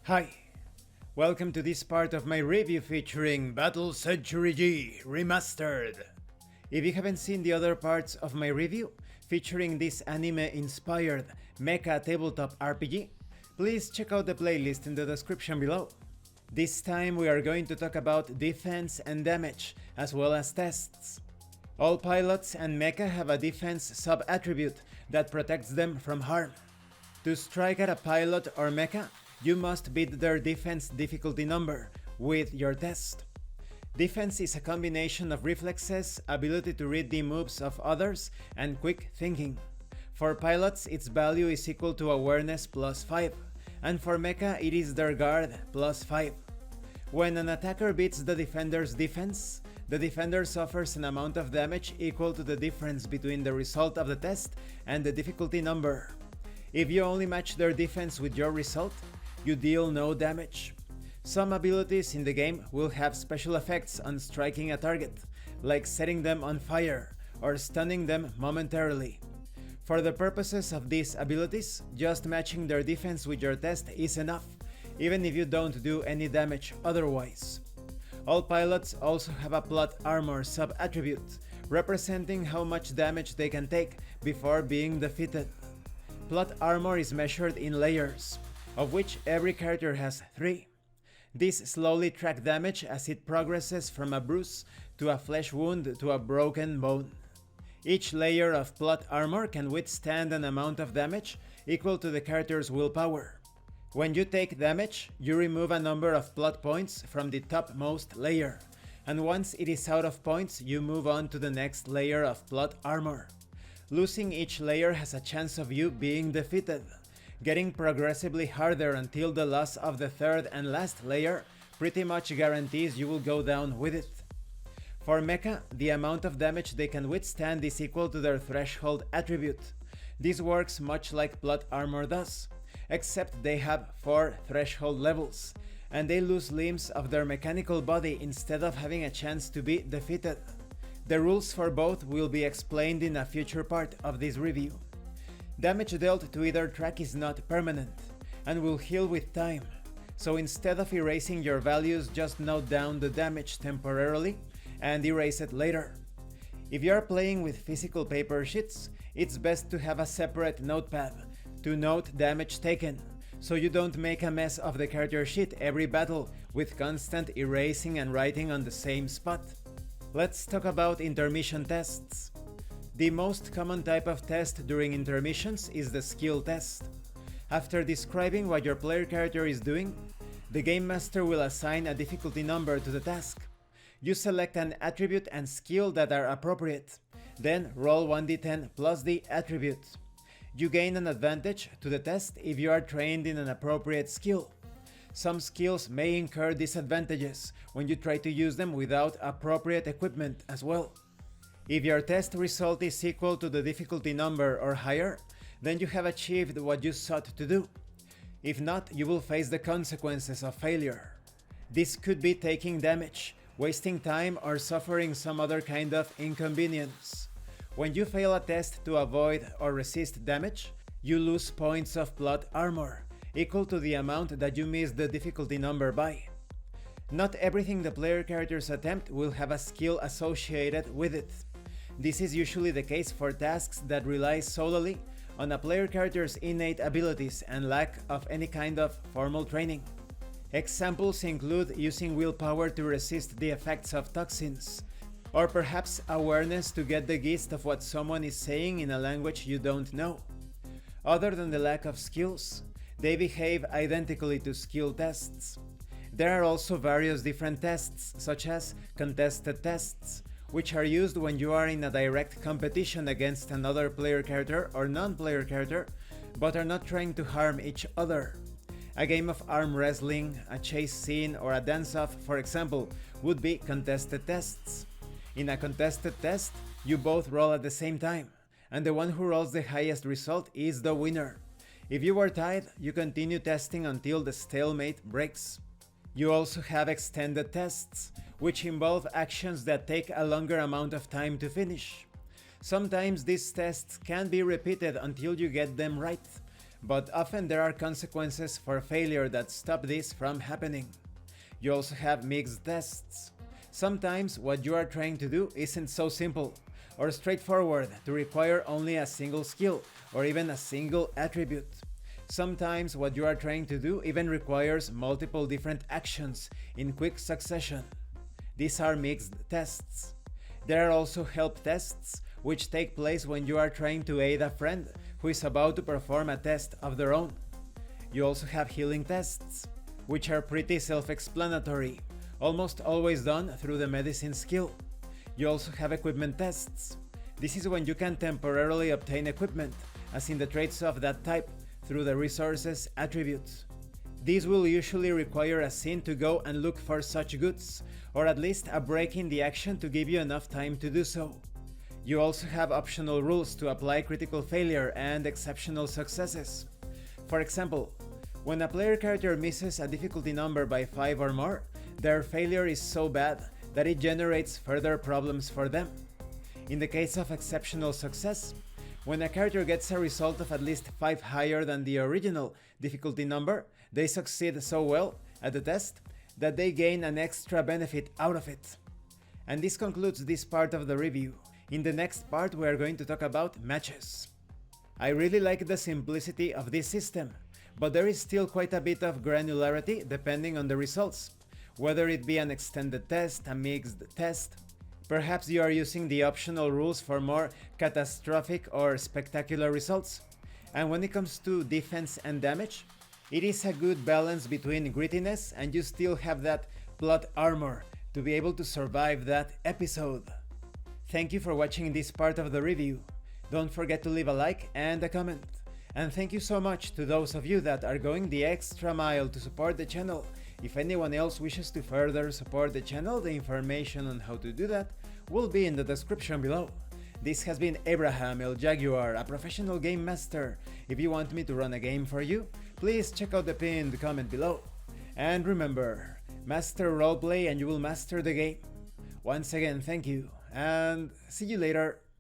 Hi, welcome to this part of my review featuring Battle Century G Remastered. If you haven't seen the other parts of my review featuring this anime-inspired mecha tabletop RPG, please check out the playlist in the description below. This time we are going to talk about defense and damage, as well as tests. All pilots and mecha have a defense sub-attribute that protects them from harm. To strike at a pilot or mecha, you must beat their defense difficulty number with your test. Defense is a combination of reflexes, ability to read the moves of others, and quick thinking. For pilots, its value is equal to awareness plus 5, and for mecha it is their guard plus 5. When an attacker beats the defender's defense, the defender suffers an amount of damage equal to the difference between the result of the test and the difficulty number. If you only match their defense with your result, you deal no damage. Some abilities in the game will have special effects on striking a target, like setting them on fire or stunning them momentarily. For the purposes of these abilities, just matching their defense with your test is enough, even if you don't do any damage otherwise. All pilots also have a plot armor sub-attribute, representing how much damage they can take before being defeated. Plot armor is measured in layers, of which every character has 3. These slowly track damage as it progresses from a bruise to a flesh wound to a broken bone. Each layer of plot armor can withstand an amount of damage equal to the character's willpower. When you take damage, you remove a number of plot points from the topmost layer, and once it is out of points, you move on to the next layer of plot armor. Losing each layer has a chance of you being defeated, getting progressively harder until the loss of the third and last layer pretty much guarantees you will go down with it. For mecha, the amount of damage they can withstand is equal to their threshold attribute. This works much like plot armor does, except they have 4 threshold levels, and they lose limbs of their mechanical body instead of having a chance to be defeated. The rules for both will be explained in a future part of this review. Damage dealt to either track is not permanent, and will heal with time, so instead of erasing your values, just note down the damage temporarily and erase it later. If you are playing with physical paper sheets, it's best to have a separate notepad to note damage taken, so you don't make a mess of the character sheet every battle with constant erasing and writing on the same spot. Let's talk about intermission tests. The most common type of test during intermissions is the skill test. After describing what your player character is doing, the game master will assign a difficulty number to the task. You select an attribute and skill that are appropriate, then roll 1d10 plus the attribute. You gain an advantage to the test if you are trained in an appropriate skill. Some skills may incur disadvantages when you try to use them without appropriate equipment as well. If your test result is equal to the difficulty number or higher, then you have achieved what you sought to do. If not, you will face the consequences of failure. This could be taking damage, wasting time, or suffering some other kind of inconvenience. When you fail a test to avoid or resist damage, you lose points of plot armor, equal to the amount that you missed the difficulty number by. Not everything the player characters attempt will have a skill associated with it. This is usually the case for tasks that rely solely on a player character's innate abilities and lack of any kind of formal training. Examples include using willpower to resist the effects of toxins, or perhaps awareness to get the gist of what someone is saying in a language you don't know. Other than the lack of skills, they behave identically to skill tests. There are also various different tests, such as contested tests, which are used when you are in a direct competition against another player character or non-player character, but are not trying to harm each other. A game of arm wrestling, a chase scene, or a dance-off, for example, would be contested tests. In a contested test, you both roll at the same time, and the one who rolls the highest result is the winner. If you are tied, you continue testing until the stalemate breaks. You also have extended tests, which involve actions that take a longer amount of time to finish. Sometimes these tests can be repeated until you get them right, but often there are consequences for failure that stop this from happening. You also have mixed tests. Sometimes what you are trying to do isn't so simple or straightforward to require only a single skill or even a single attribute. Sometimes what you are trying to do even requires multiple different actions in quick succession. These are mixed tests. There are also help tests, which take place when you are trying to aid a friend who is about to perform a test of their own. You also have healing tests, which are pretty self-explanatory, almost always done through the medicine skill. You also have equipment tests. This is when you can temporarily obtain equipment, as in the traits of that type, through the resources attributes. These will usually require a scene to go and look for such goods, or at least a break in the action to give you enough time to do so. You also have optional rules to apply critical failure and exceptional successes. For example, when a player character misses a difficulty number by 5 or more, their failure is so bad that it generates further problems for them. In the case of exceptional success, when a character gets a result of at least 5 higher than the original difficulty number, they succeed so well at the test that they gain an extra benefit out of it. And this concludes this part of the review. In the next part we are going to talk about matches. I really like the simplicity of this system, but there is still quite a bit of granularity depending on the results, whether it be an extended test, a mixed test. Perhaps you are using the optional rules for more catastrophic or spectacular results. And when it comes to defense and damage, it is a good balance between grittiness and you still have that plot armor to be able to survive that episode. Thank you for watching this part of the review. Don't forget to leave a like and a comment. And thank you so much to those of you that are going the extra mile to support the channel. If anyone else wishes to further support the channel, the information on how to do that will be in the description below. This has been Abraham El Jaguar, a professional game master. If you want me to run a game for you, please check out the pinned comment below. And remember, master roleplay and you will master the game. Once again, thank you, and see you later.